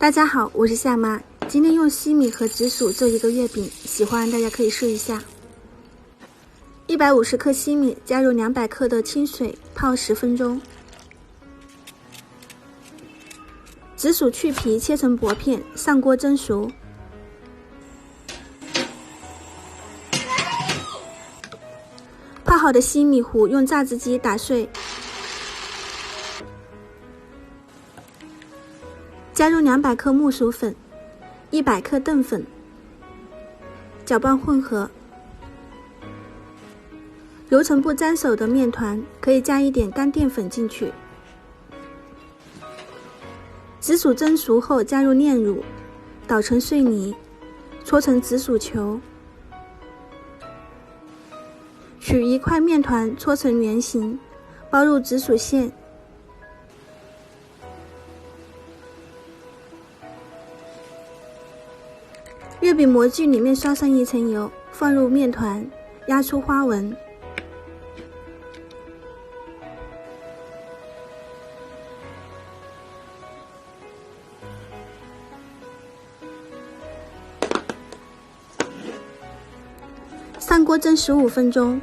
大家好，我是夏妈，今天用西米和紫薯做一个月饼，喜欢大家可以试一下。150克西米，加入200克的清水，泡10分钟。紫薯去皮，切成薄片，上锅蒸熟。泡好的西米糊用榨汁机打碎。加入200克木薯粉，100克淀粉，搅拌混合。揉成不粘手的面团，可以加一点干淀粉进去。紫薯蒸熟后加入炼乳，捣成碎泥，搓成紫薯球。取一块面团搓成圆形，包入紫薯馅。月饼模具里面刷上一层油，放入面团，压出花纹。上锅蒸15分钟。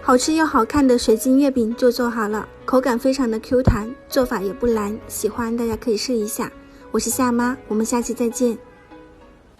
好吃又好看的水晶月饼就做好了，口感非常的 Q 弹，做法也不难，喜欢大家可以试一下。我是夏妈，我们下期再见。